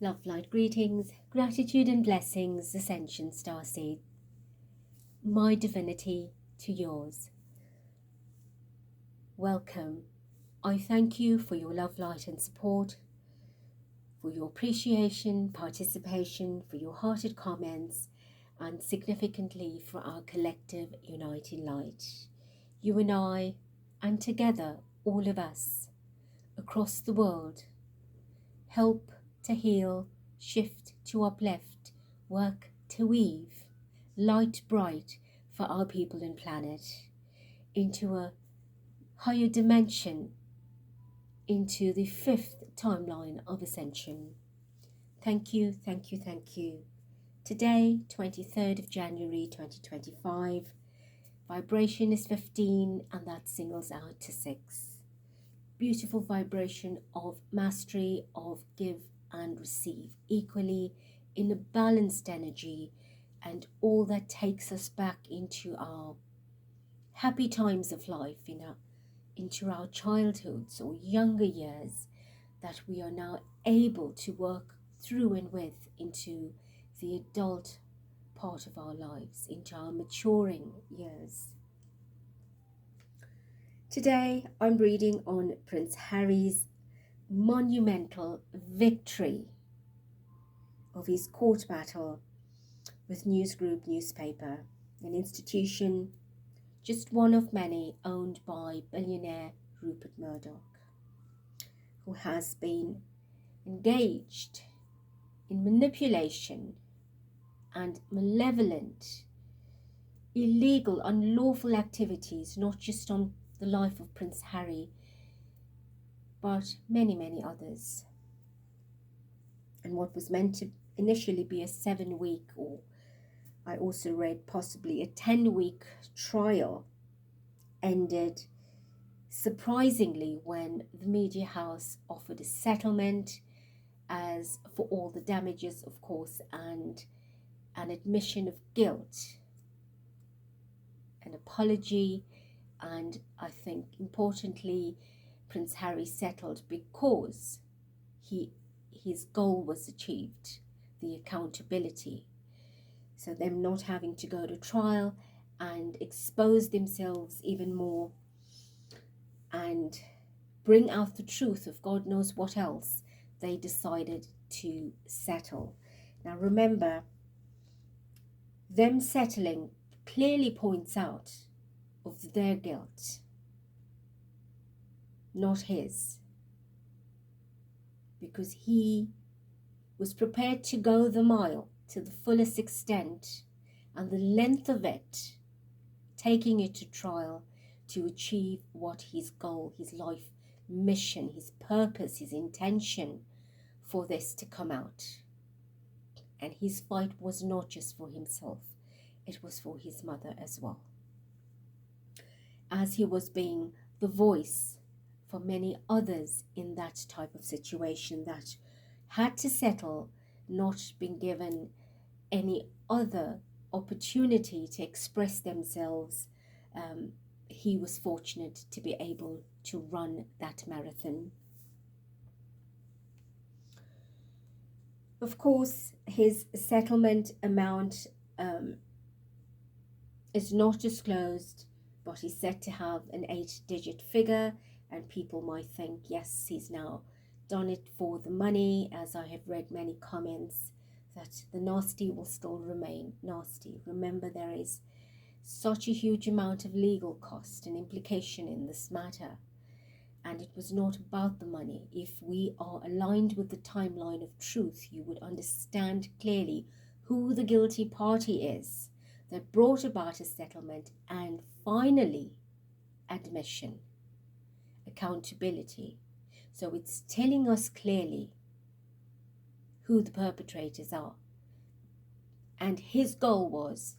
Love, light, greetings, gratitude and blessings, Ascension Starseed. My divinity to yours. Welcome. I thank you for your love, light and support, for your appreciation, participation, for your hearted comments, and significantly for our collective uniting light. You and I, and together, all of us, across the world, help to heal, shift to uplift, work to weave, light bright for our people and planet, into a higher dimension, into the fifth timeline of ascension. Thank you, thank you, thank you. Today, 23rd of January 2025, vibration is 15 and that singles out to 6. Beautiful vibration of mastery, of give and receive equally in a balanced energy, and all that takes us back into our happy times of life, into our childhoods or younger years, that we are now able to work through and with into the adult part of our lives, into our maturing years. Today I'm reading on Prince Harry's monumental victory of his court battle with News Group newspaper, an institution, just one of many, owned by billionaire Rupert Murdoch, who has been engaged in manipulation and malevolent, illegal, unlawful activities, not just on the life of Prince Harry, but many, many others. And what was meant to initially be a 7-week, or I also read possibly a 10-week trial, ended surprisingly when the media house offered a settlement as for all the damages, of course, and an admission of guilt, an apology, and I think importantly Prince Harry settled because his goal was achieved, the accountability. So them not having to go to trial and expose themselves even more and bring out the truth of God knows what else, they decided to settle. Now remember, them settling clearly points out of their guilt, not his, because he was prepared to go the mile to the fullest extent and the length of it, taking it to trial to achieve what his goal, his life mission, his purpose, his intention for this to come out. And his fight was not just for himself, it was for his mother as well, as he was being the voice for many others in that type of situation that had to settle, not been given any other opportunity to express themselves. He was fortunate to be able to run that marathon. Of course, his settlement amount is not disclosed, but he's said to have an 8-digit figure, and people might think, yes, he's now done it for the money, as I have read many comments that the nasty will still remain nasty. Remember, there is such a huge amount of legal cost and implication in this matter, and it was not about the money. If we are aligned with the timeline of truth, you would understand clearly who the guilty party is that brought about a settlement and finally admission, accountability. So it's telling us clearly who the perpetrators are. And his goal was,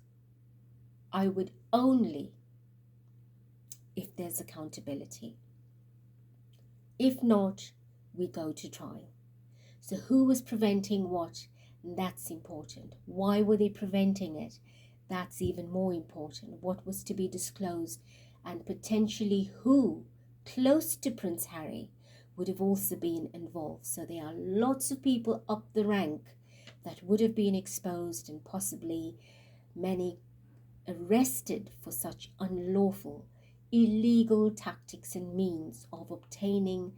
I would only if there's accountability. If not, we go to trial. So who was preventing what? That's important. Why were they preventing it? That's even more important. What was to be disclosed, and potentially who close to Prince Harry would have also been involved. So there are lots of people up the rank that would have been exposed, and possibly many arrested for such unlawful, illegal tactics and means of obtaining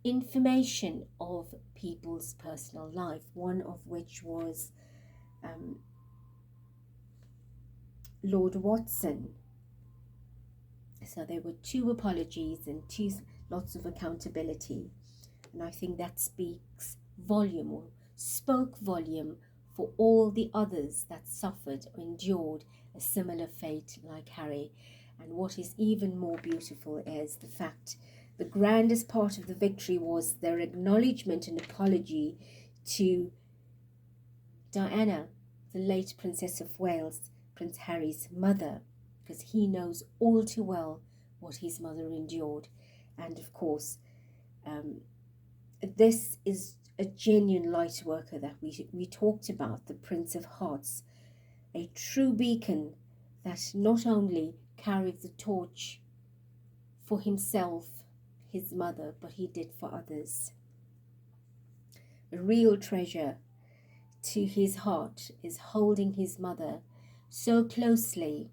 information of people's personal life, one of which was Lord Watson. So there were 2 apologies and lots of accountability. And I think that speaks volume, or spoke volume, for all the others that suffered or endured a similar fate like Harry. And what is even more beautiful is the fact the grandest part of the victory was their acknowledgement and apology to Diana, the late Princess of Wales, Prince Harry's mother, because he knows all too well what his mother endured. And of course, this is a genuine light worker that we talked about, the Prince of Hearts, a true beacon that not only carried the torch for himself, his mother, but he did for others. A real treasure to his heart is holding his mother so closely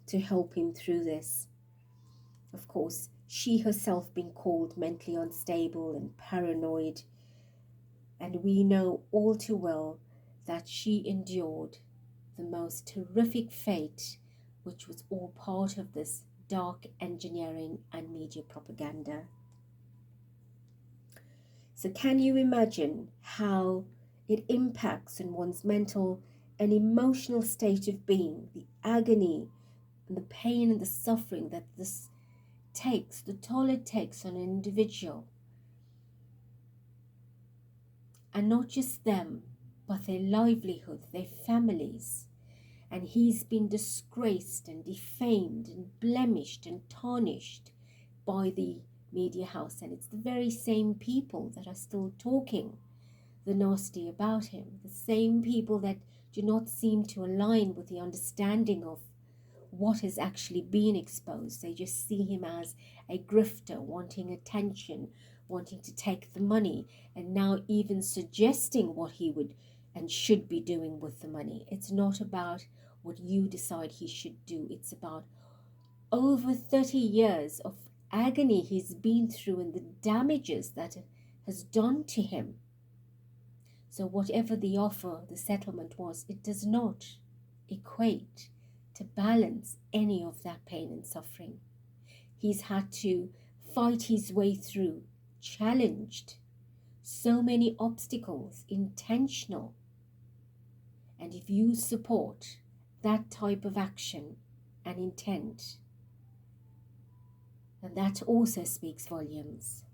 to help him through this. Of course, she herself being called mentally unstable and paranoid, and we know all too well that she endured the most horrific fate, which was all part of this dark engineering and media propaganda. So can you imagine how it impacts on one's mental and emotional state of being, the agony and the pain and the suffering that this takes, the toll it takes on an individual? And not just them, but their livelihood, their families. And he's been disgraced and defamed and blemished and tarnished by the media house. And it's the very same people that are still talking the nasty about him, the same people that do not seem to align with the understanding of what has actually been exposed. They just see him as a grifter, wanting attention, wanting to take the money, and now even suggesting what he would and should be doing with the money. It's not about what you decide he should do. It's about over 30 years of agony he's been through and the damages that it has done to him. So whatever the offer, the settlement was, it does not equate to balance any of that pain and suffering. He's had to fight his way through, challenged, so many obstacles, intentional. And if you support that type of action and intent, then that also speaks volumes.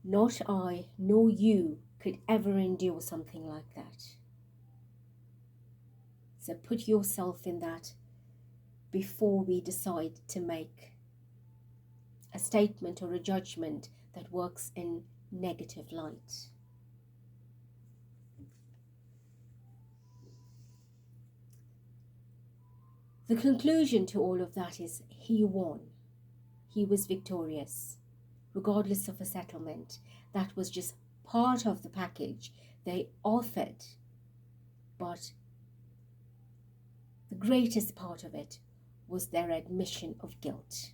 Not I, nor you could ever endure something like that. So put yourself in that before we decide to make a statement or a judgment that works in negative light. The conclusion to all of that is he won. He was victorious, regardless of a settlement. That was just part of the package they offered. But the greatest part of it was their admission of guilt.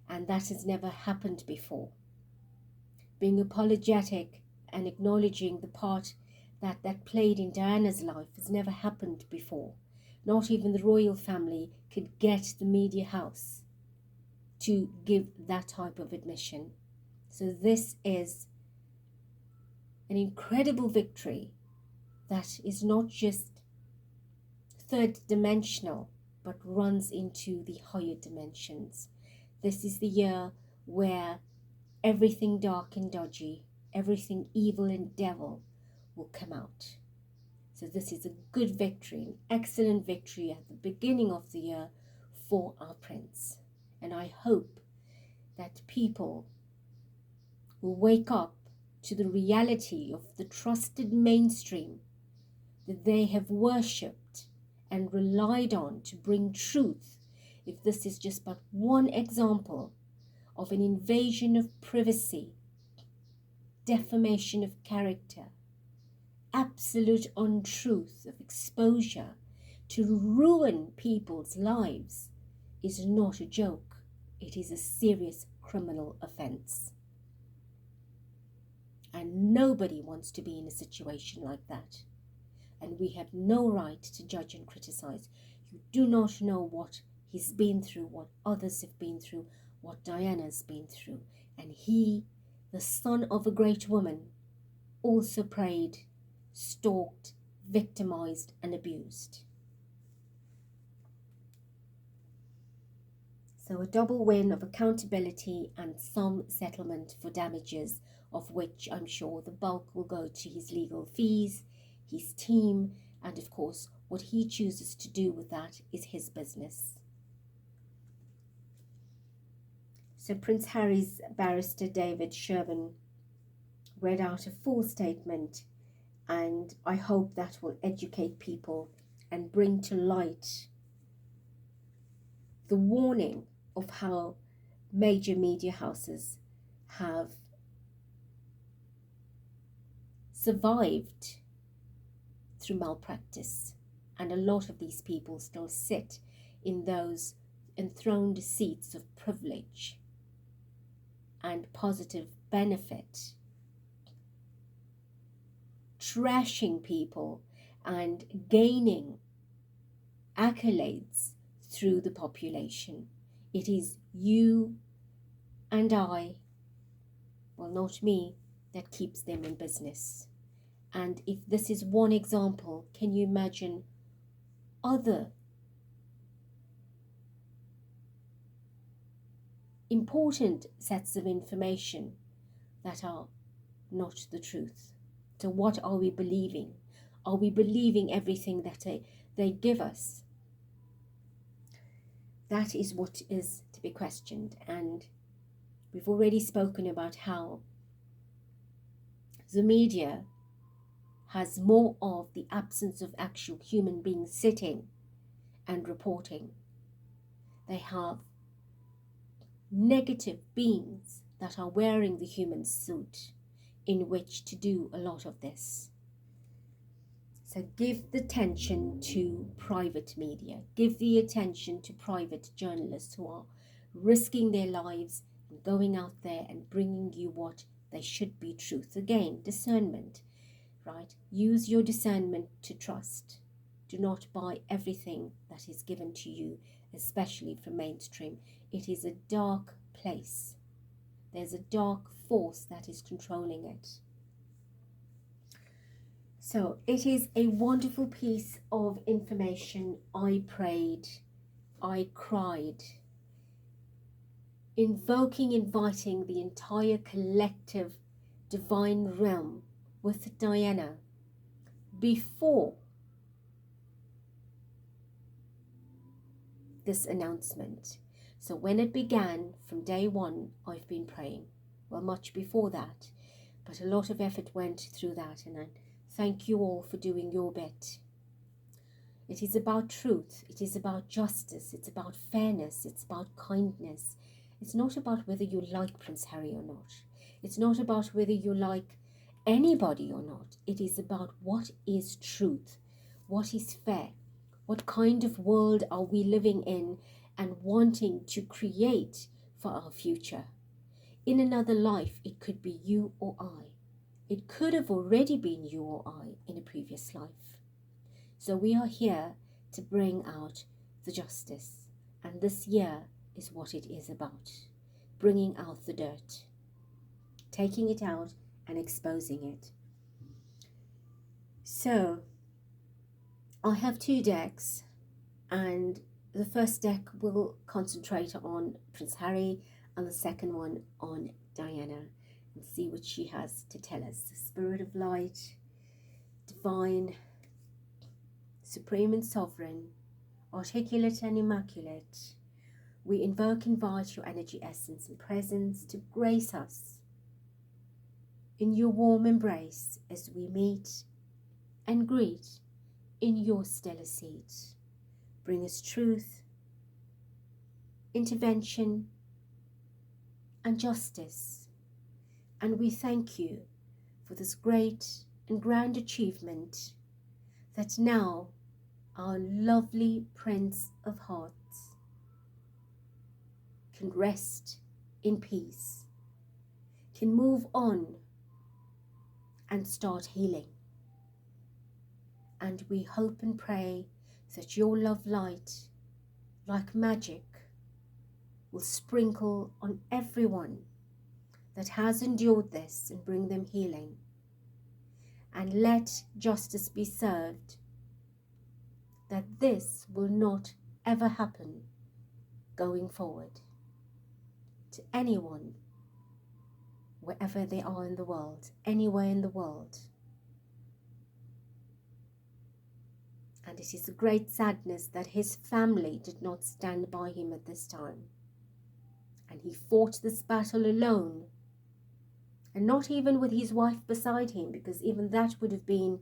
And that has never happened before. Being apologetic and acknowledging the part that played in Diana's life has never happened before. Not even the royal family could get the media house to give that type of admission. So this is an incredible victory that is not just third dimensional, but runs into the higher dimensions. This is the year where everything dark and dodgy, everything evil and devil will come out. So this is a good victory, an excellent victory at the beginning of the year for our prince. And I hope that people will wake up to the reality of the trusted mainstream that they have worshipped and relied on to bring truth. If this is just but one example of an invasion of privacy, defamation of character, absolute untruth of exposure to ruin people's lives is not a joke. It is a serious criminal offence. And nobody wants to be in a situation like that. And we have no right to judge and criticize. You do not know what he's been through, what others have been through, what Diana's been through. And he, the son of a great woman, also preyed, stalked, victimized and abused. So a double win of accountability and some settlement for damages, of which I'm sure the bulk will go to his legal fees, his team, and of course what he chooses to do with that is his business. So Prince Harry's barrister David Sherwin read out a full statement, and I hope that will educate people and bring to light the warning of how major media houses have survived through malpractice, and a lot of these people still sit in those enthroned seats of privilege and positive benefit, trashing people and gaining accolades through the population. It is you and I, well, not me, that keeps them in business. And if this is one example, can you imagine other important sets of information that are not the truth? So what are we believing? Are we believing everything that they give us? That is what is to be questioned. And we've already spoken about how the media has more of the absence of actual human beings sitting and reporting. They have negative beings that are wearing the human suit in which to do a lot of this. So give the attention to private media. Give the attention to private journalists who are risking their lives and going out there and bringing you what they should be truth. Again, discernment, right? Use your discernment to trust. Do not buy everything that is given to you, especially from mainstream. It is a dark place. There's a dark force that is controlling it. So it is a wonderful piece of information. I prayed, I cried, inviting the entire collective divine realm with Diana before this announcement. So when it began, from day one, I've been praying. Well, much before that, but a lot of effort went through that, and I thank you all for doing your bit. It is about truth. It is about justice. It's about fairness. It's about kindness. It's not about whether you like Prince Harry or not. It's not about whether you like anybody or not. It is about what is truth, what is fair, what kind of world are we living in and wanting to create for our future. In another life, it could be you or I. It could have already been you or I in a previous life. So we are here to bring out the justice. And this year is what it is about. Bringing out the dirt. Taking it out and exposing it. So I have 2 decks, and the first deck will concentrate on Prince Harry and the second one on Diana, and see what she has to tell us. The Spirit of Light, Divine, Supreme and Sovereign, Articulate and Immaculate, we invoke, invite your energy, essence and presence to grace us in your warm embrace as we meet and greet in your stellar seat. Bring us truth, intervention, and justice. And we thank you for this great and grand achievement that now our lovely Prince of Hearts can rest in peace, can move on and start healing. And we hope and pray that your love light, like magic, will sprinkle on everyone that has endured this and bring them healing. And let justice be served, that this will not ever happen going forward to anyone, wherever they are in the world, anywhere in the world. And it is a great sadness that his family did not stand by him at this time. And he fought this battle alone, and not even with his wife beside him, because even that would have been,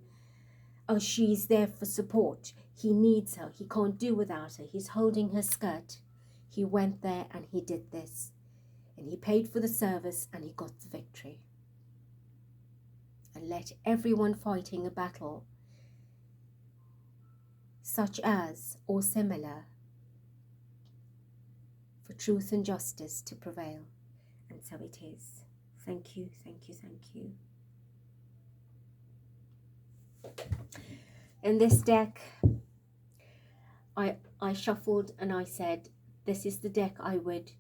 oh, she's there for support. He needs her. He can't do without her. He's holding her skirt. He went there and he did this. And he paid for the service and he got the victory. And let everyone fighting a battle such as or similar for truth and justice to prevail. And so it is. Thank you, thank you, thank you. In this deck, I shuffled and I said, this is the deck I would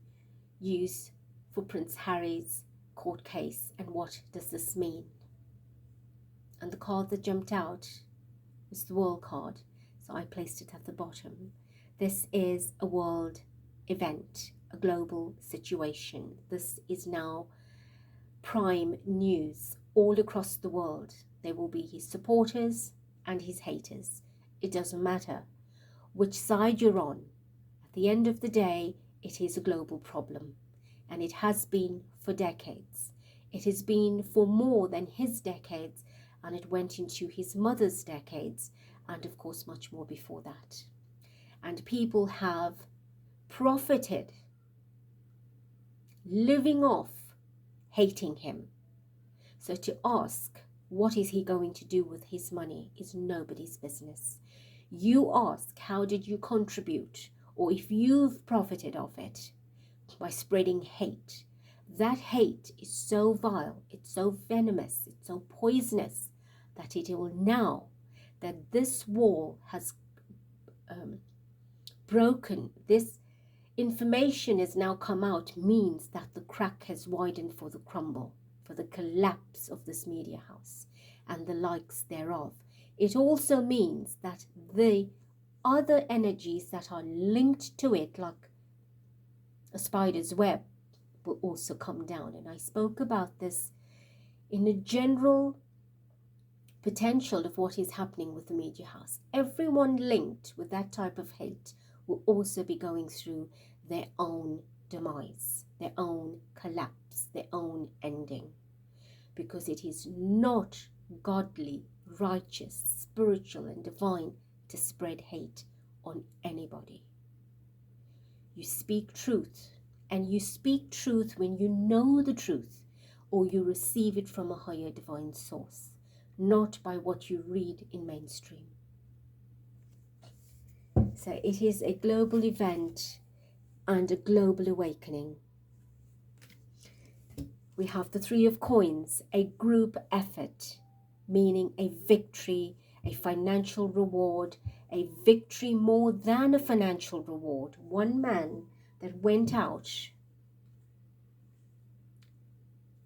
use for Prince Harry's court case, and what does this mean? And the card that jumped out was the World card, so I placed it at the bottom. This is a world event, a global situation. This is now prime news all across the world. There will be his supporters and his haters. It doesn't matter which side you're on. At the end of the day, it is a global problem, and it has been for decades. It has been for more than his decades, and it went into his mother's decades, and of course much more before that. And people have profited, living off hating him. So to ask, what is he going to do with his money, is nobody's business. You ask, how did you contribute, or if you've profited of it by spreading hate. That hate is so vile, it's so venomous, it's so poisonous, that it will now, that this wall has broken, this information has now come out, means that the crack has widened for the crumble, for the collapse of this media house and the likes thereof. It also means that the other energies that are linked to it, like a spider's web, will also come down. And I spoke about this in a general potential of what is happening with the media house. Everyone linked with that type of hate will also be going through their own demise, their own collapse, their own ending, because it is not godly, righteous, spiritual and divine to spread hate on anybody. You speak truth, and you speak truth when you know the truth, or you receive it from a higher divine source, not by what you read in mainstream. So it is a global event and a global awakening. We have the Three of Coins, a group effort, meaning a victory, a financial reward, a victory more than a financial reward. One man that went out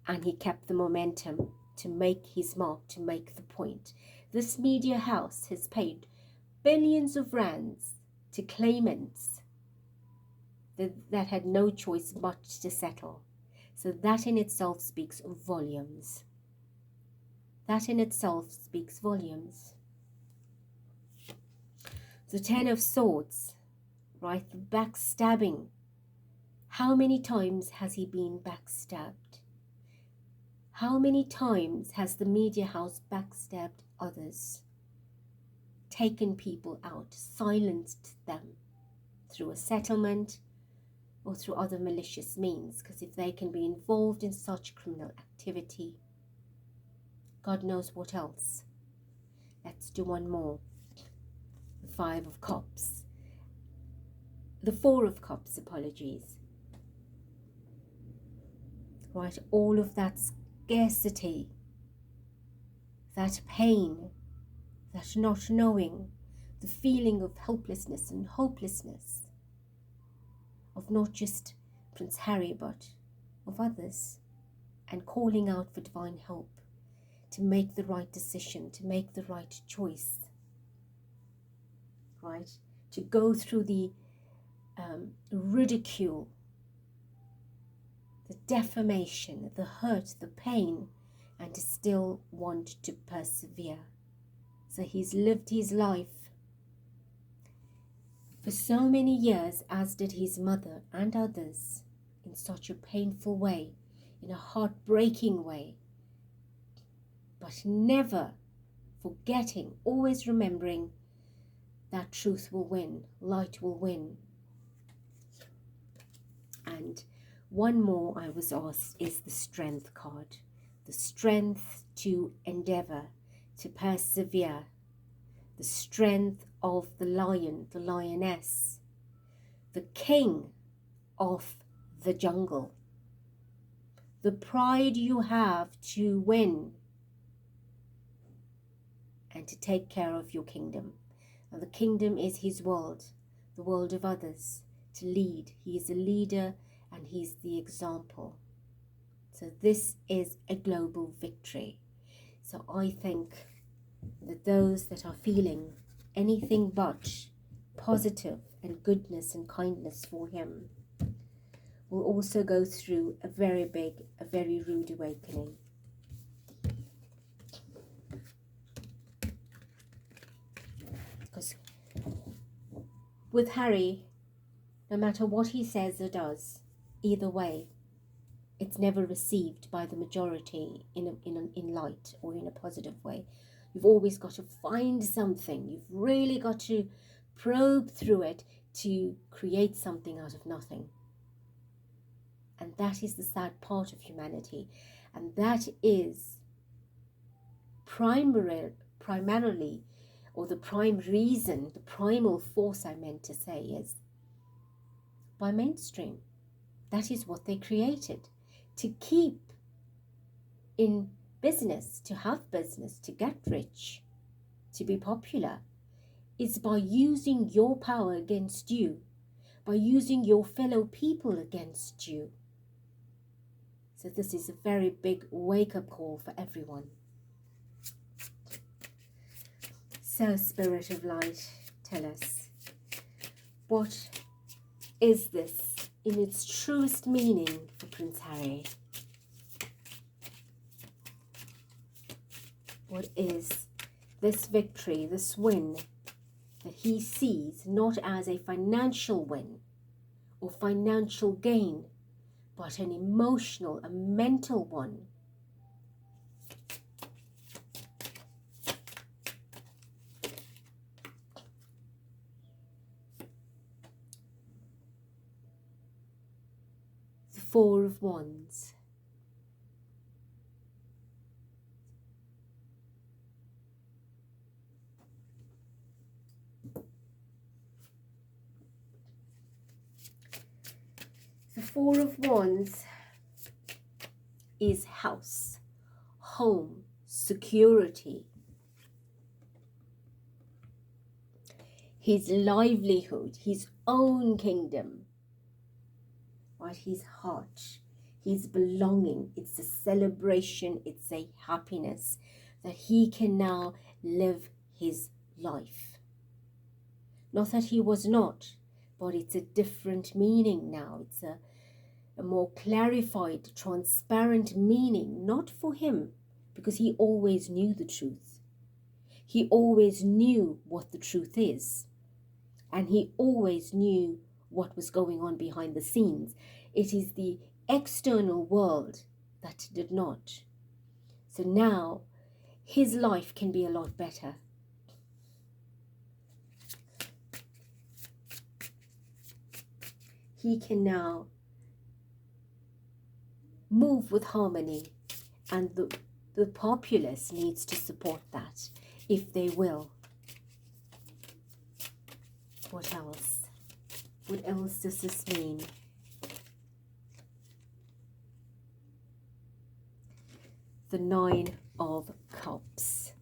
and he kept the momentum to make his mark, to make the point. This media house has paid billions of rands to claimants that had no choice but to settle. So that in itself speaks volumes. That in itself speaks volumes. The Ten of Swords, right? The backstabbing. How many times has he been backstabbed? How many times has the media house backstabbed others? Taken people out, silenced them through a settlement, or through other malicious means, because if they can be involved in such criminal activity, God knows what else. Let's do one more. The Five of Cups. The Four of Cups, apologies. Right, all of that scarcity, that pain, that not knowing, the feeling of helplessness and hopelessness of not just Prince Harry but of others, and calling out for divine help to make the right decision, to make the right choice, right? To go through the ridicule, the defamation, the hurt, the pain, and to still want to persevere. So he's lived his life for so many years, as did his mother and others, in such a painful way, in a heartbreaking way, but never forgetting, always remembering that truth will win, light will win. And one more I was asked is the Strength card. The strength to endeavor, to persevere. The strength of the lion, the lioness. The king of the jungle. The pride you have to win and to take care of your kingdom. And the kingdom is his world, the world of others, to lead. He is a leader and he's the example. So this is a global victory. So I think that those that are feeling anything but positive and goodness and kindness for him will also go through a very big, a very rude awakening. Because with Harry, no matter what he says or does, either way, it's never received by the majority in light or in a positive way. You've always got to find something. You've really got to probe through it to create something out of nothing. And that is the sad part of humanity. And that is primarily, or the prime reason, the primal force I meant to say is by mainstream. That is what they created. To keep in business, to have business, to get rich, to be popular, is by using your power against you, by using your fellow people against you. So this is a very big wake-up call for everyone. So, Spirit of Light, tell us, what is this in its truest meaning for Prince Harry? What is this victory, this win that he sees not as a financial win or financial gain, but an emotional, a mental one? The Four of Wands. The Four of Wands is house, home, security, his livelihood, his own kingdom, right? His heart, his belonging. It's a celebration, it's a happiness that he can now live his life. Not that he was not, but it's a different meaning now. It's a more clarified, transparent meaning, not for him, because he always knew the truth. He always knew what the truth is, and he always knew what was going on behind the scenes. It is the external world that did not. So now his life can be a lot better. he can now move with harmony, and the populace needs to support that if they will. What else? What else does this mean? The Nine of Cups.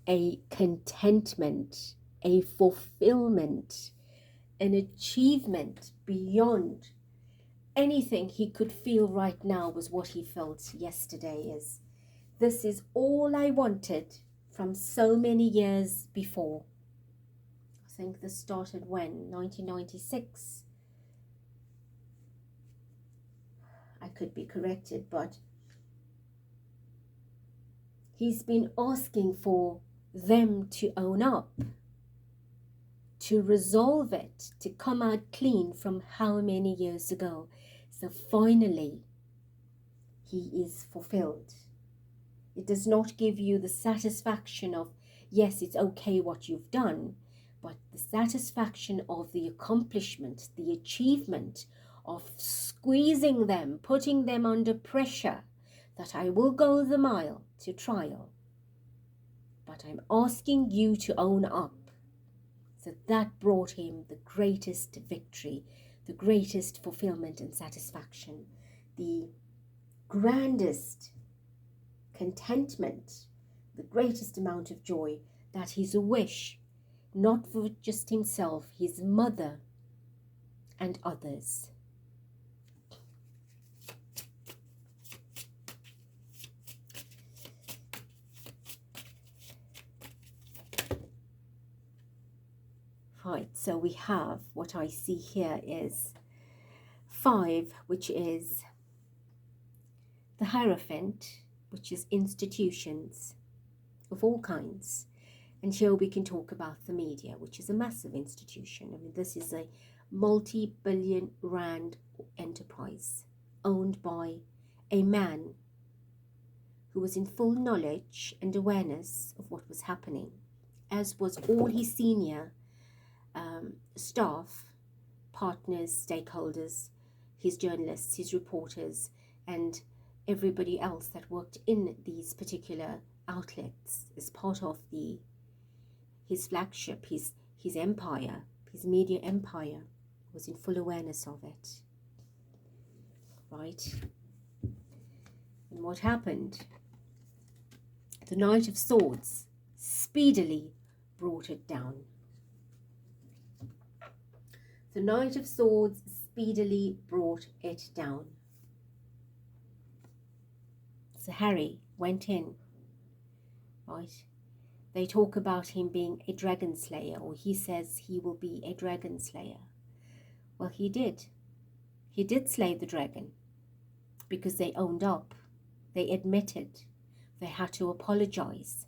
A contentment, a fulfillment, an achievement beyond anything he could feel right now was what he felt yesterday. This is all I wanted from so many years before. I think this started when? 1996? I could be corrected, but he's been asking for them to own up, to resolve it, to come out clean from how many years ago. So finally, he is fulfilled. It does not give you the satisfaction of, yes, it's okay what you've done, but the satisfaction of the accomplishment, the achievement of squeezing them, putting them under pressure, that I will go the mile to trial, but I'm asking you to own up. So that brought him the greatest victory, the greatest fulfillment and satisfaction, the grandest contentment, the greatest amount of joy, that his wish, not for just himself, his mother and others. Right, so we have, what I see here is 5, which is the Hierophant, which is institutions of all kinds. And here we can talk about the media, which is a massive institution. I mean, this is a multi-billion rand enterprise owned by a man who was in full knowledge and awareness of what was happening, as was all his senior staff, partners, stakeholders, his journalists, his reporters, and everybody else that worked in these particular outlets as part of his flagship, his empire, his media empire, was in full awareness of it. Right? And what happened? The Knight of Swords speedily brought it down. The Knight of Swords speedily brought it down. So Harry went in, right? They talk about him being a dragon slayer, or he says he will be a dragon slayer. Well, he did. He did slay the dragon because they owned up. They admitted. They had to apologize.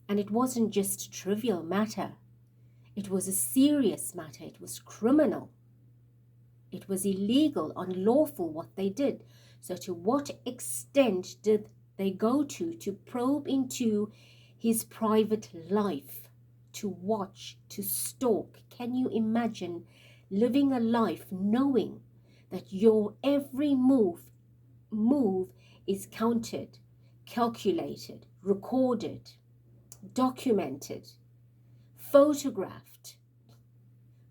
And it wasn't just a trivial matter. It was a serious matter. It was criminal. It was illegal, unlawful what they did. So to what extent did they go to probe into his private life, to watch, to stalk? Can you imagine living a life knowing that your every move is counted, calculated, recorded, documented, photographed,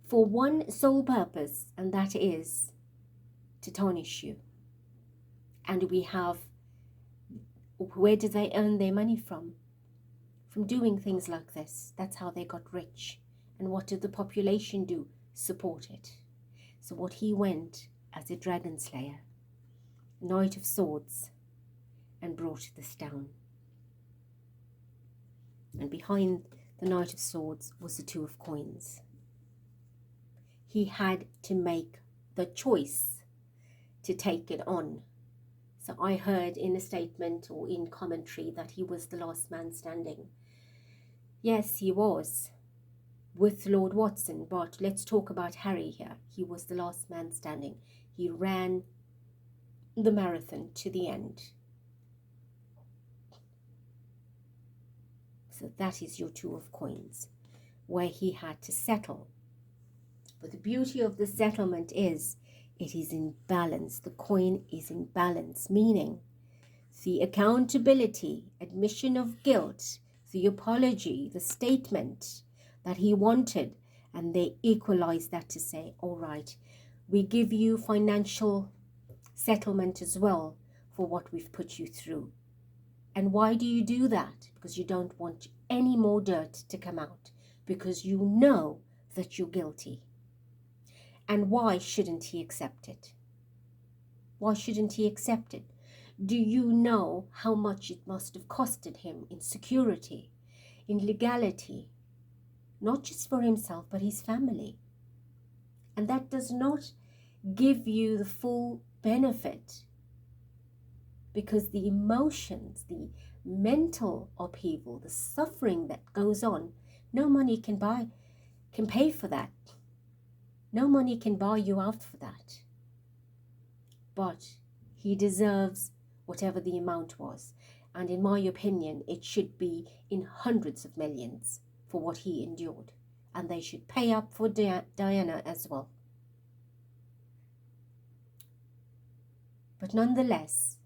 for one sole purpose, and that is to tarnish you? And we have, where do they earn their money from? From doing things like this. That's how they got rich. And what did the population do? Support it. So what he went as a dragon slayer, Knight of Swords, and brought this down. And behind the Knight of Swords was the Two of Coins. He had to make the choice to take it on. So I heard in a statement or in commentary that he was the last man standing. Yes, he was, with Lord Watson, but let's talk about Harry here. He was the last man standing. He ran the marathon to the end. So that is your Two of Coins, where he had to settle But the beauty of the settlement is it is in balance. The coin is in balance, meaning the accountability, admission of guilt, the apology, the statement that he wanted, and they equalize that to say, all right, we give you financial settlement as well for what we've put you through. And why do you do that? Because you don't want any more dirt to come out, because you know that you're guilty. And why shouldn't he accept it? Why shouldn't he accept it? Do you know how much it must have costed him in security, in legality, not just for himself, but his family? And that does not give you the full benefit, because the emotions, the mental upheaval, the suffering that goes on, no money can pay for that. No money can buy you out for that. But he deserves whatever the amount was. And in my opinion, it should be in hundreds of millions for what he endured. And they should pay up for Diana as well. But nonetheless,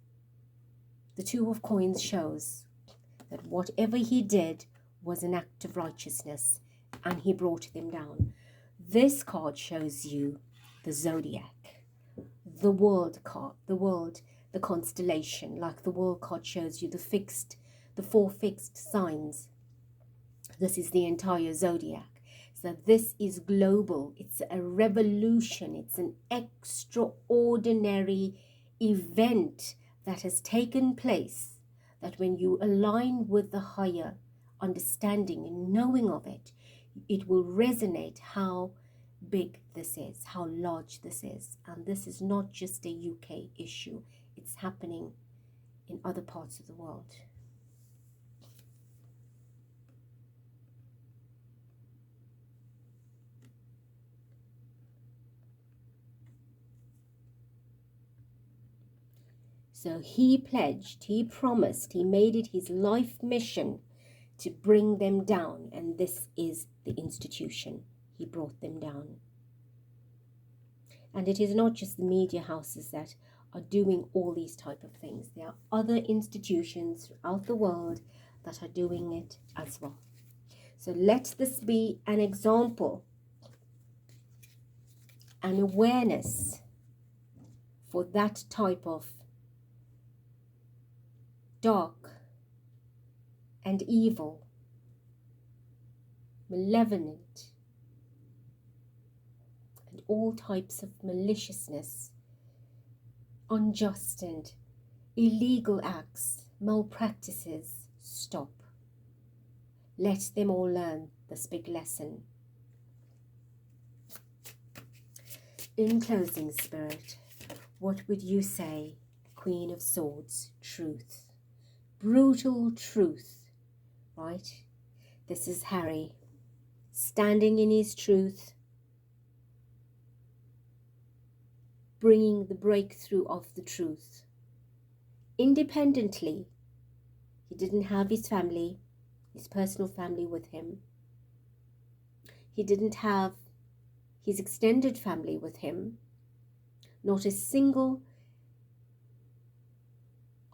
the Two of Coins shows that whatever he did was an act of righteousness, and he brought them down. This card shows you the zodiac, the world card, the constellation, like the world card shows you the four fixed signs. This is the entire zodiac. So this is global. It's a revolution. It's an extraordinary event that has taken place, that when you align with the higher understanding and knowing of it, it will resonate how big this is, how large this is. And this is not just a UK issue. It's happening in other parts of the world. So he pledged, he promised, he made it his life mission to bring them down. And this is the institution. He brought them down. And it is not just the media houses that are doing all these type of things. There are other institutions throughout the world that are doing it as well. So let this be an example, an awareness for that type of dark and evil, malevolent, and all types of maliciousness, unjust and illegal acts, malpractices. Stop. Let them all learn this big lesson. In closing, Spirit, what would you say, Queen of Swords? Truth. Brutal truth, right? This is Harry standing in his truth, bringing the breakthrough of the truth. Independently, he didn't have his family, his personal family with him. He didn't have his extended family with him. Not a single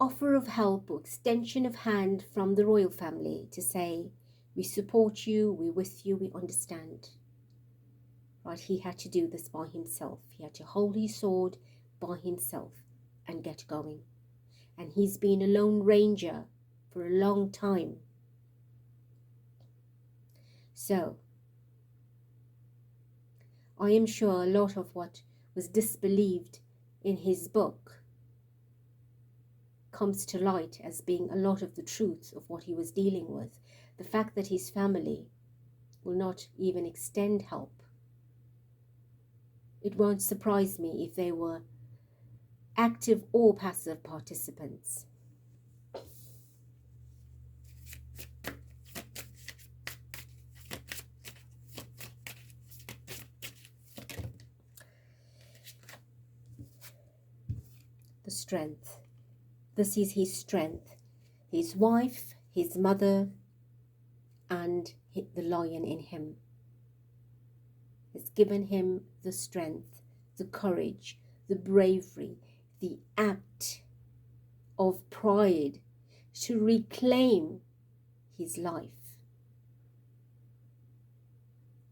offer of help or extension of hand from the royal family to say, we support you, we're with you, we understand. Right? He had to do this by himself. He had to hold his sword by himself and get going. And he's been a lone ranger for a long time. So, I am sure a lot of what was disbelieved in his book comes to light as being a lot of the truth of what he was dealing with. The fact that his family will not even extend help. It won't surprise me if they were active or passive participants. The strength. This is his strength. His wife, his mother, and the lion in him. has given him the strength, the courage, the bravery, the act of pride to reclaim his life,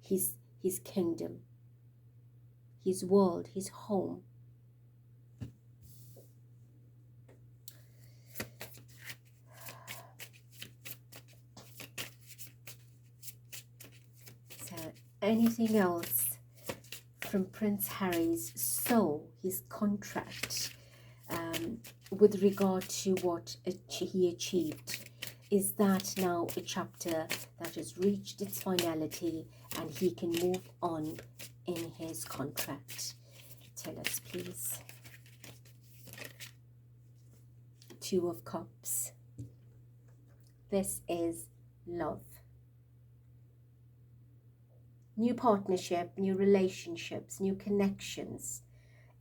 his kingdom, his world, his home. So anything else from Prince Harry's soul, his contract, with regard to what he achieved? Is that now a chapter that has reached its finality and he can move on in his contract? Tell us, please. Two of Cups. This is love. New partnership, new relationships, new connections.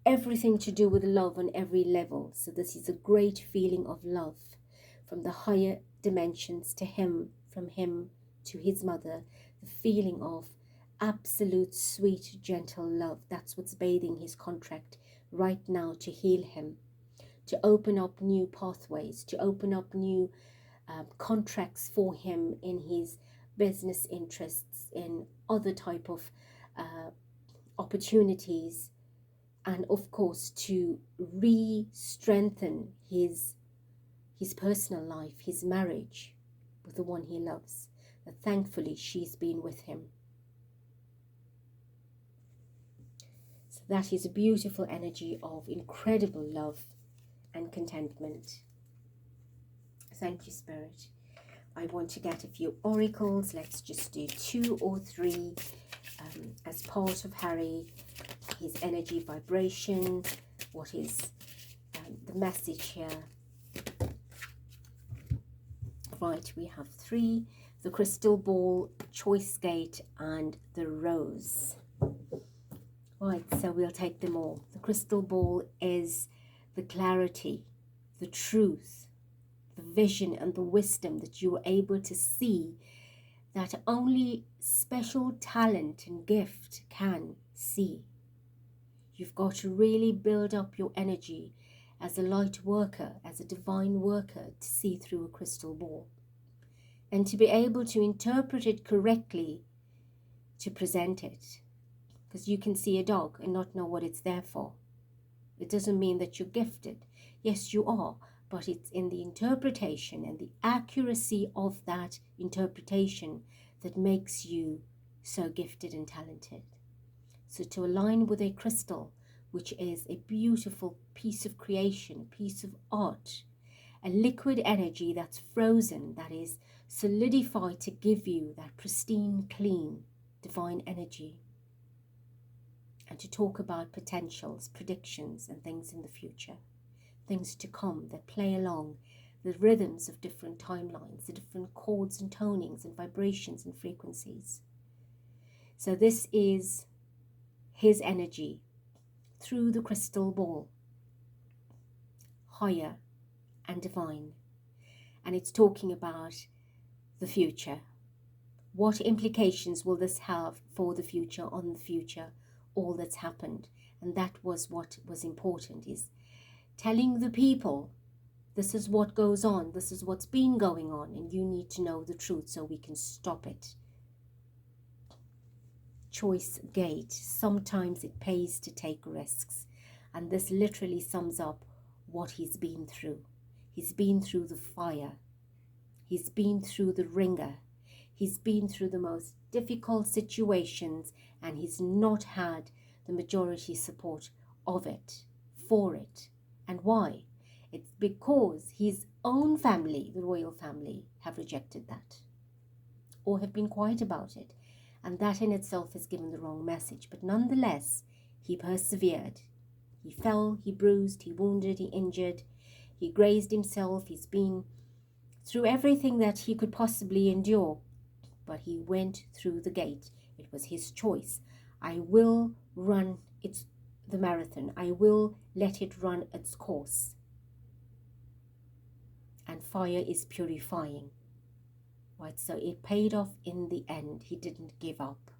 Everything to do with love on every level. So this is a great feeling of love from the higher dimensions to him, from him to his mother. The feeling of absolute sweet, gentle love. That's what's bathing his contract right now to heal him, to open up new pathways, to open up new contracts for him in his business interests, in other type of opportunities, and of course to re-strengthen his personal life, his marriage with the one he loves. But thankfully she's been with him. So that is a beautiful energy of incredible love and contentment. Thank you, Spirit. I want to get a few oracles. Let's just do 2 or 3 as part of Harry, his energy vibration. What is the message here? Right, we have 3, the crystal ball, choice gate, and the rose. Right, so we'll take them all. The crystal ball is the clarity, the truth, the vision and the wisdom that you are able to see that only special talent and gift can see. You've got to really build up your energy as a light worker, as a divine worker, to see through a crystal ball and to be able to interpret it correctly, to present it. Because you can see a dog and not know what it's there for. It doesn't mean that you're gifted. Yes, you are, but it's in the interpretation and the accuracy of that interpretation that makes you so gifted and talented. So to align with a crystal, which is a beautiful piece of creation, piece of art, a liquid energy that's frozen, that is solidified to give you that pristine, clean, divine energy. And to talk about potentials, predictions, and things in the future, things to come that play along the rhythms of different timelines, the different chords and tonings and vibrations and frequencies. So this is his energy through the crystal ball, higher and divine. And it's talking about the future. What implications will this have for the future, on the future, all that's happened? And that was what was important, is telling the people, this is what goes on, this is what's been going on, and you need to know the truth so we can stop it. Choice gate. Sometimes it pays to take risks. And this literally sums up what he's been through. He's been through the fire. He's been through the ringer. He's been through the most difficult situations, and he's not had the majority support of it, for it. And why? It's because his own family, the royal family, have rejected that or have been quiet about it. And that in itself has given the wrong message. But nonetheless, he persevered. He fell, he bruised, he wounded, he injured, he grazed himself. He's been through everything that he could possibly endure. But he went through the gate. It was his choice. I will run the marathon. I will let it run its course. And fire is purifying. Right, so it paid off in the end. He didn't give up.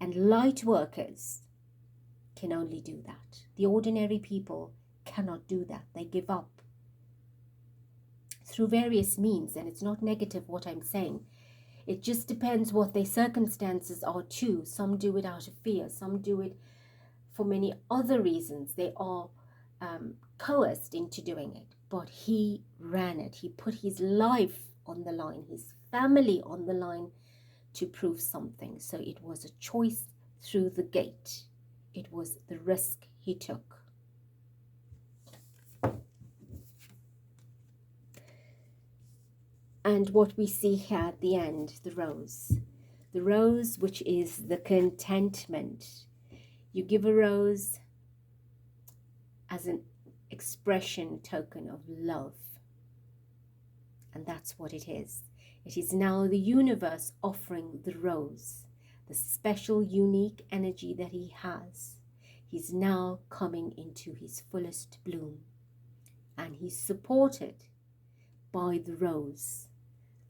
And light workers can only do that. The ordinary people cannot do that. They give up through various means, and it's not negative what I'm saying. It just depends what their circumstances are too. Some do it out of fear, some do it for many other reasons. They are coerced into doing it. But he ran it. He put his life on the line, his family on the line to prove something. So it was a choice through the gate. It was the risk he took. And what we see here at the end, the rose, which is the contentment. You give a rose as an expression, token of love. And that's what it is. It is now the universe offering the rose, the special, unique energy that he has. He's now coming into his fullest bloom. And he's supported by the rose,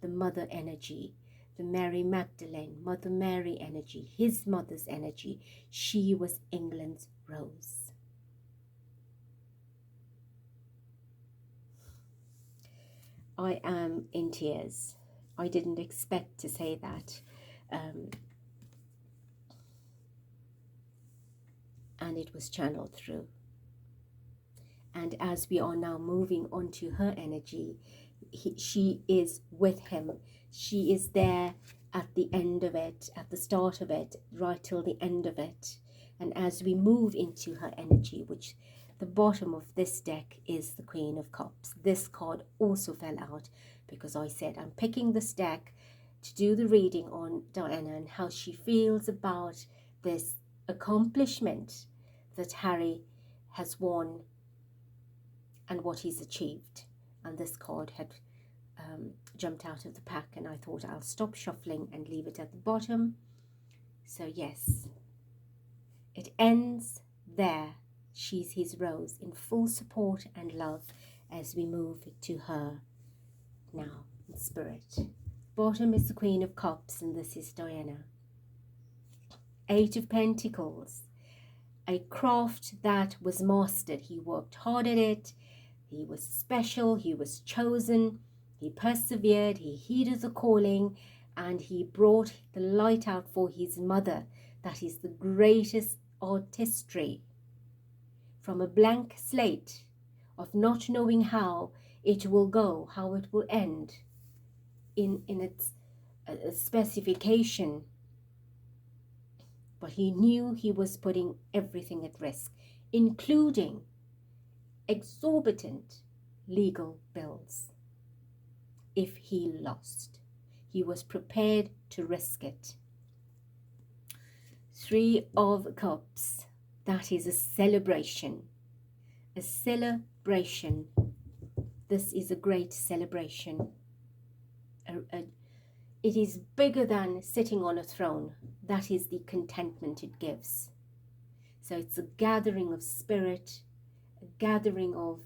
the mother energy, the Mary Magdalene, Mother Mary energy, his mother's energy. She was England's rose. I am in tears. I didn't expect to say that. And it was channeled through. And as we are now moving on to her energy, she is with him. She is there at the end of it, at the start of it, right till the end of it. And as we move into her energy, which the bottom of this deck is the Queen of Cups. This card also fell out because I said I'm picking this deck to do the reading on Diana and how she feels about this accomplishment that Harry has won and what he's achieved. And this card had jumped out of the pack, and I thought I'll stop shuffling and leave it at the bottom. So yes, it ends there. She's his rose in full support and love as we move to her now in spirit. Bottom is the Queen of Cups, and this is Diana. 8 of Pentacles, a craft that was mastered. He worked hard at it. He was special. He was chosen. He persevered. He heeded the calling, and he brought the light out for his mother. That is the greatest artistry. From a blank slate of not knowing how it will go, how it will end in its specification. But he knew he was putting everything at risk, including exorbitant legal bills. If he lost, he was prepared to risk it. 3 of Cups, that is a celebration. A celebration. This is a great celebration. It is bigger than sitting on a throne. That is the contentment it gives. So it's a gathering of spirit, a gathering of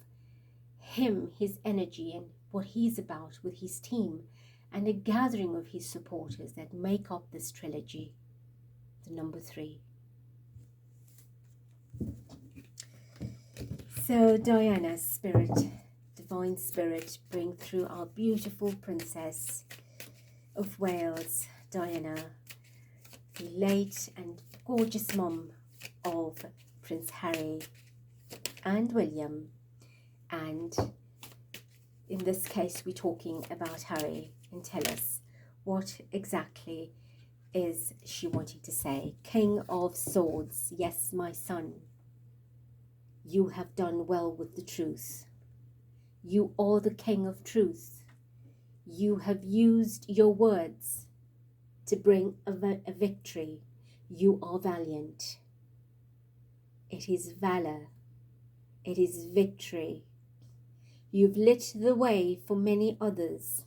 him, his energy, and what he's about with his team, and a gathering of his supporters that make up this trilogy, the number 3. So Diana's spirit, divine spirit, bring through our beautiful Princess of Wales, Diana, the late and gorgeous mum of Prince Harry and William. And in this case, we're talking about Harry, and tell us what exactly is she wanting to say. King of Swords, yes, my son, you have done well with the truth. You are the king of truth. You have used your words to bring a victory. You are valiant. It is valor. It is victory. You've lit the way for many others.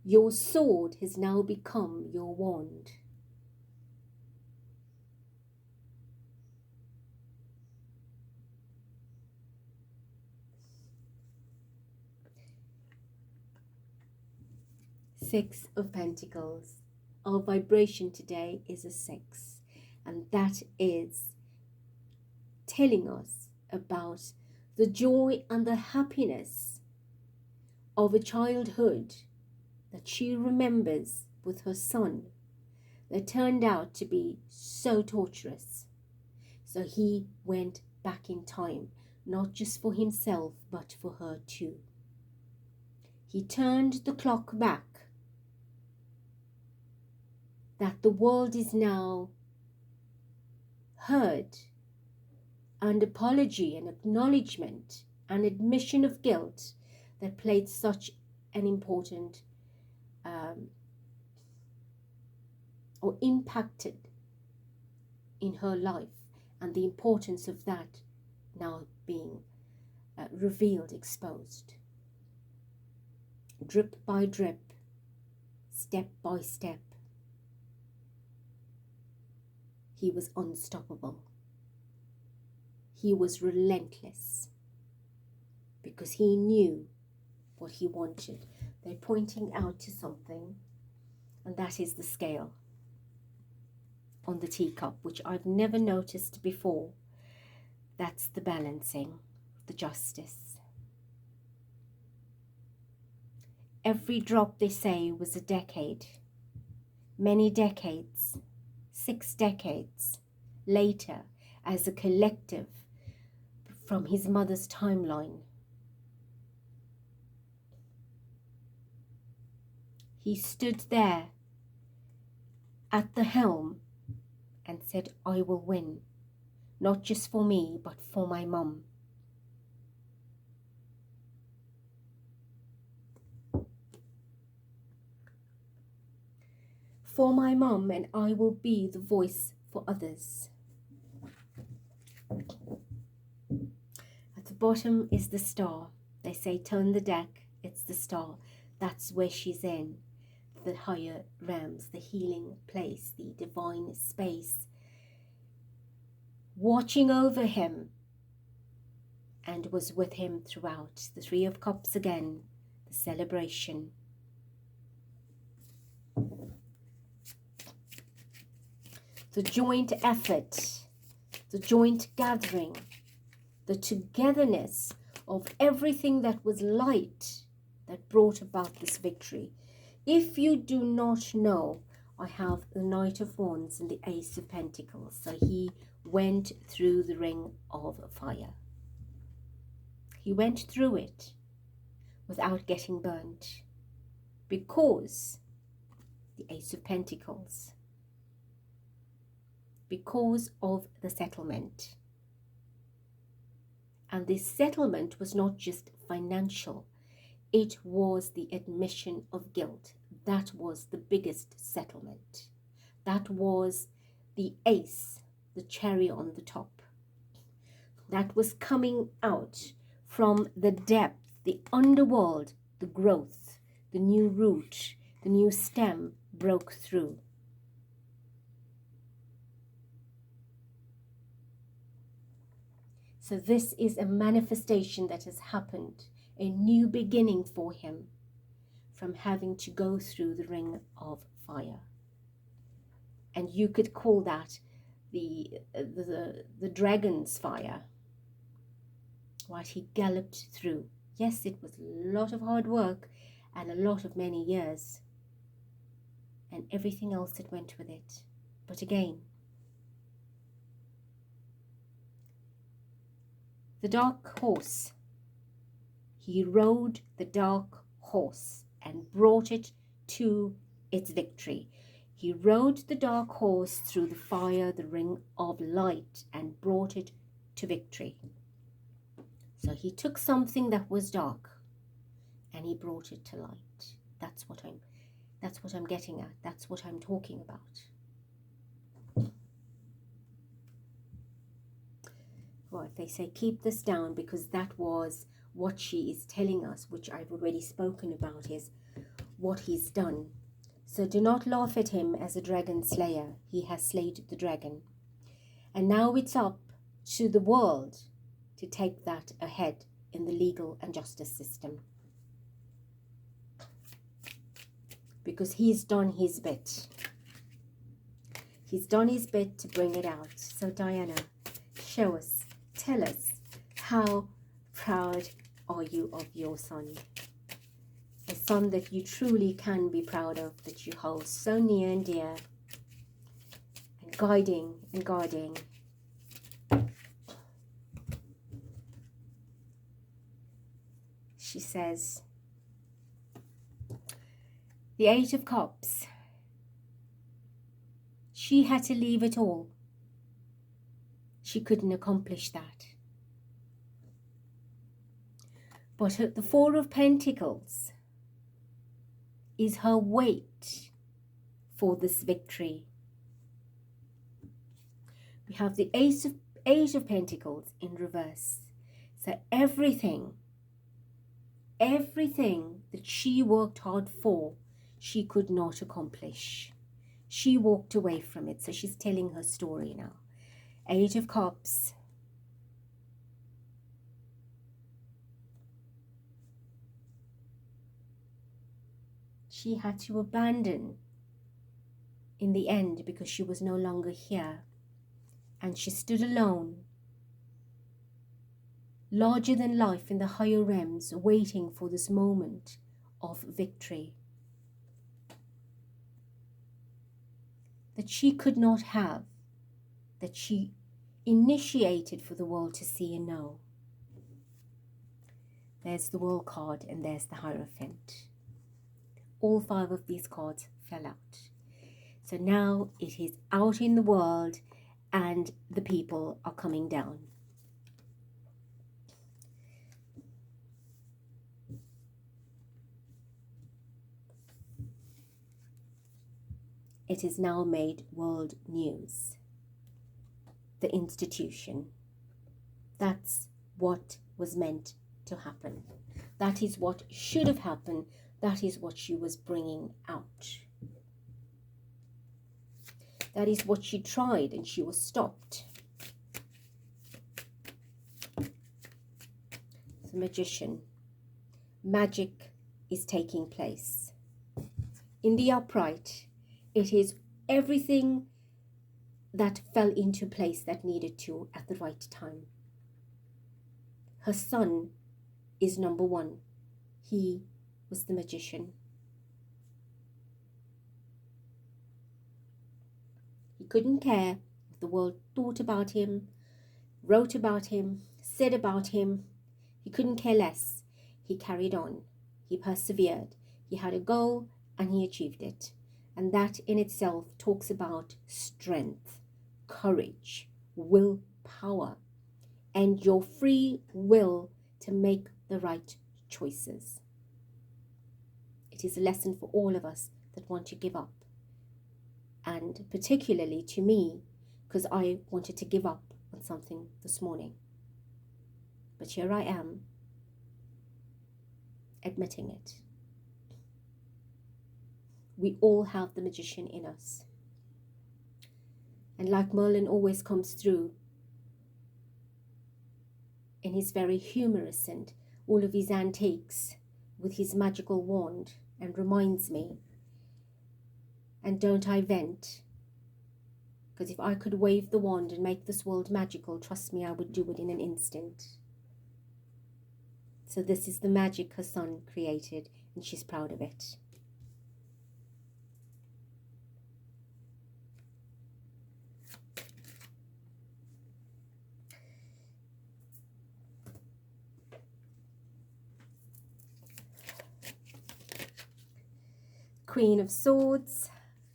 Your sword has now become your wand. Six of Pentacles. our vibration today is a 6, and that is telling us about the joy and the happiness of a childhood that she remembers with her son that turned out to be so torturous. So he went back in time, not just for himself, but for her too. He turned the clock back, that the world is now heard, and apology and acknowledgement and admission of guilt that played such an important or impacted in her life, and the importance of that now being revealed, exposed. Drip by drip, step by step, he was unstoppable. He was relentless because he knew what he wanted. They're pointing out to something, and that is the scale on the teacup, which I've never noticed before. That's the balancing, the justice. Every drop, they say, was a decade. Many decades, 6 decades later, as a collective from his mother's timeline. He stood there at the helm and said, I will win, not just for me, but for my mum. For my mum, and I will be the voice for others. At the bottom is the star. They say, turn the deck, it's the star. That's where she's in. The higher realms, the healing place, the divine space, watching over him, and was with him throughout. The 3 of Cups again, the celebration. The joint effort, the joint gathering, the togetherness of everything that was light that brought about this victory. If you do not know, I have the Knight of Wands and the Ace of Pentacles. So he went through the ring of fire. He went through it without getting burnt, because the Ace of Pentacles, because of the settlement. And this settlement was not just financial, it was the admission of guilt. That was the biggest settlement. That was the ace, the cherry on the top. That was coming out from the depth, the underworld, the growth, the new root, the new stem broke through. So this is a manifestation that has happened, a new beginning for him from having to go through the ring of fire. And you could call that the dragon's fire. Right, he galloped through. Yes, it was a lot of hard work and a lot of many years, and everything else that went with it. But again, the dark horse, he rode the dark horse and brought it to its victory. He rode the dark horse through the fire, the ring of light, and brought it to victory. So he took something that was dark and he brought it to light. That's what I'm getting at. That's what I'm talking about. Right, they say keep this down, because that was what she is telling us, which I've already spoken about, is what he's done. So do not laugh at him as a dragon slayer. He has slayed the dragon. And now it's up to the world to take that ahead in the legal and justice system. Because he's done his bit. He's done his bit to bring it out. So Diana, show us, tell us, how proud are you of your son? A son that you truly can be proud of, that you hold so near and dear, and guiding and guarding. She says, the Eight of Cups. She had to leave it all. She couldn't accomplish that. But the Four of Pentacles is her weight for this victory. We have the Eight of Pentacles in reverse. So everything that she worked hard for, she could not accomplish. She walked away from it. So she's telling her story now. Eight of Cups. She had to abandon in the end because she was no longer here. And she stood alone, larger than life in the higher realms, waiting for this moment of victory that she could not have, that she initiated for the world to see and know. There's the World card and there's the Hierophant. All 5 of these cards fell out. So now it is out in the world and the people are coming down. It is now made world news. The institution. That's what was meant to happen. That is what should have happened. That is what she was bringing out. That is what she tried and she was stopped. The Magician. Magic is taking place. In the upright, it is everything that fell into place that needed to at the right time. Her son is number 1. He was the Magician. He couldn't care what the world thought about him, wrote about him, said about him. He couldn't care less. He carried on. He persevered. He had a goal and he achieved it. And that in itself talks about strength, courage, willpower, and your free will to make the right choices. It is a lesson for all of us that want to give up. And particularly to me, because I wanted to give up on something this morning. But here I am, admitting it. We all have the Magician in us. And like Merlin always comes through in his very humorous and all of his antiques with his magical wand, and reminds me, and don't I vent? Because if I could wave the wand and make this world magical, trust me, I would do it in an instant. So this is the magic her son created, and she's proud of it. Queen of Swords.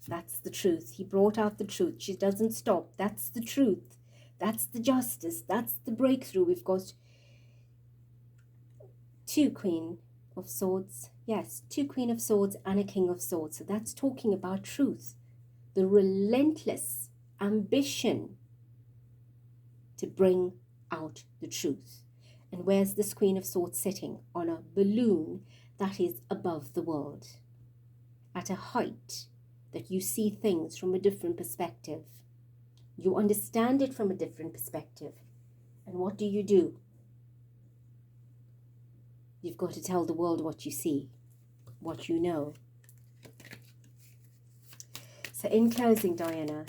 That's the truth. He brought out the truth. She doesn't stop. That's the truth. That's the justice. That's the breakthrough. We've got 2 Queen of Swords. Yes, 2 Queen of Swords and a King of Swords. So that's talking about truth. The relentless ambition to bring out the truth. And where's this Queen of Swords sitting? On a balloon that is above the world. At a height that you see things from a different perspective. You understand it from a different perspective. And what do? You've got to tell the world what you see, what you know. So in closing, Diana,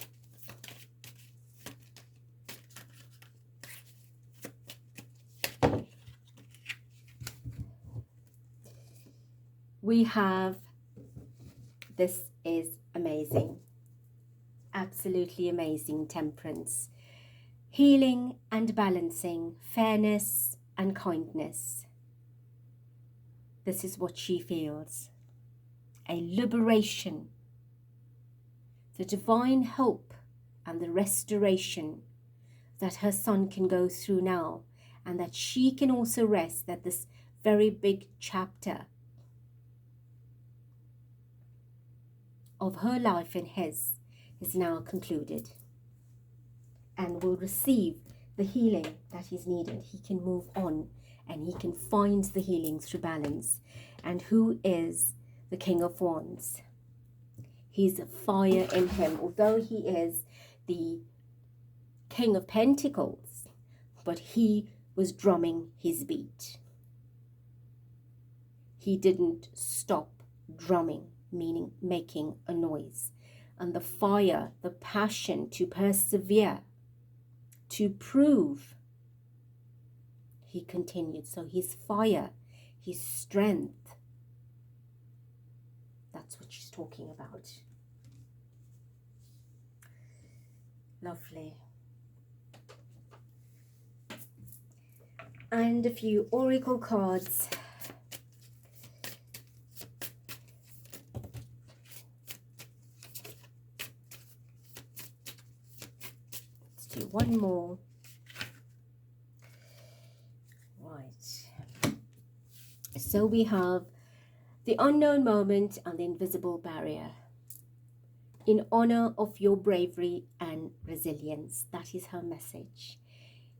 we have, this is amazing, absolutely amazing, Temperance. Healing and balancing, fairness and kindness. This is what she feels. A liberation, the divine hope and the restoration that her son can go through now, and that she can also rest that this very big chapter of her life and his is now concluded, and will receive the healing that is needed. He can move on and he can find the healing through balance. And who is the King of Wands? He's fire in him, although he is the King of Pentacles, but he was drumming his beat. He didn't stop drumming, meaning making a noise. And the fire, the passion to persevere, to prove, he continued. So his fire, his strength, that's what she's talking about. Lovely. And a few oracle cards. Let's do one more. Right. So we have the unknown moment and the invisible barrier. In honor of your bravery and resilience. That is her message.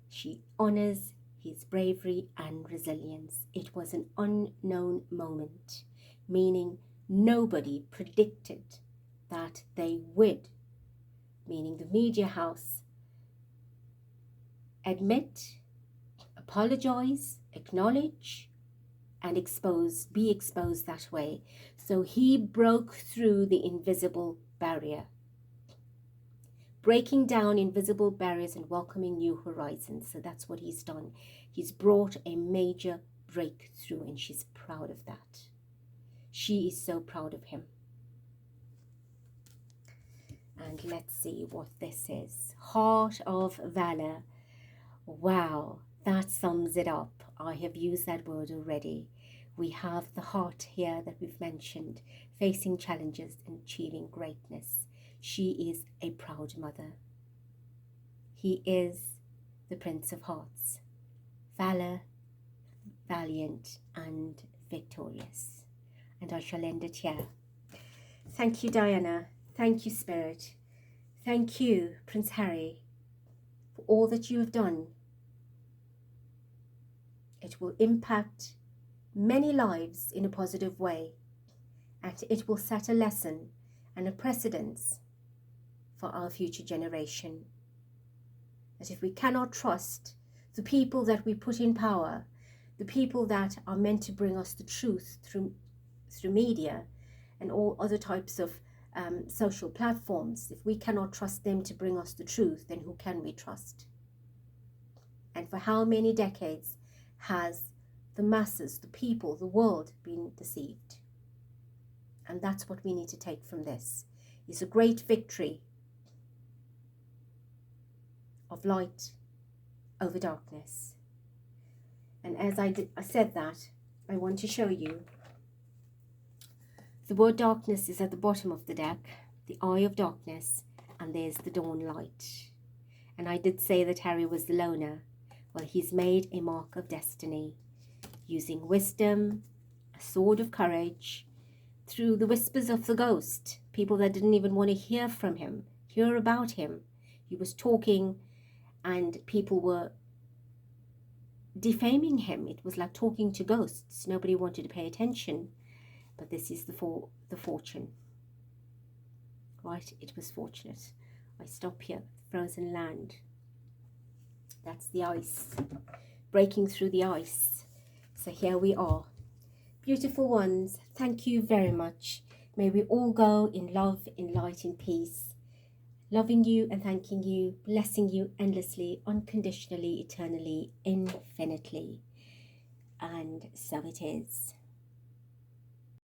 She honors his bravery and resilience. It was an unknown moment, meaning nobody predicted that they would, meaning the media house, admit, apologize, acknowledge, and be exposed that way. So he broke through the invisible barrier, breaking down invisible barriers and welcoming new horizons. So that's what he's done. He's brought a major breakthrough, and she's proud of that. She is so proud of him. And let's see what this is. Heart of Valor. Wow, that sums it up. I have used that word already. We have the heart here that we've mentioned, facing challenges and achieving greatness. She is a proud mother. He is the Prince of Hearts. Valor, valiant and victorious. And I shall end it here. Thank you, Diana. Thank you, Spirit. Thank you, Prince Harry, for all that you have done. It will impact many lives in a positive way, and it will set a lesson and a precedence for our future generation. That if we cannot trust the people that we put in power, the people that are meant to bring us the truth through media and all other types of social platforms, if we cannot trust them to bring us the truth, then who can we trust? And for how many decades has the masses, the people, the world been deceived? And that's what we need to take from this. It's a great victory of light over darkness. And as I said that, I want to show you the word darkness is at the bottom of the deck, the eye of darkness, and there's the dawn light. And I did say that Harry was the loner. Well, he's made a mark of destiny, using wisdom, a sword of courage, through the whispers of the ghost, people that didn't even want to hear from him, hear about him. He was talking and people were defaming him. It was like talking to ghosts. Nobody wanted to pay attention. But this is the fortune. Right, it was fortunate. I stop here, frozen land. That's the ice, breaking through the ice. So here we are. Beautiful ones, thank you very much. May we all go in love, in light, in peace. Loving you and thanking you, blessing you endlessly, unconditionally, eternally, infinitely. And so it is.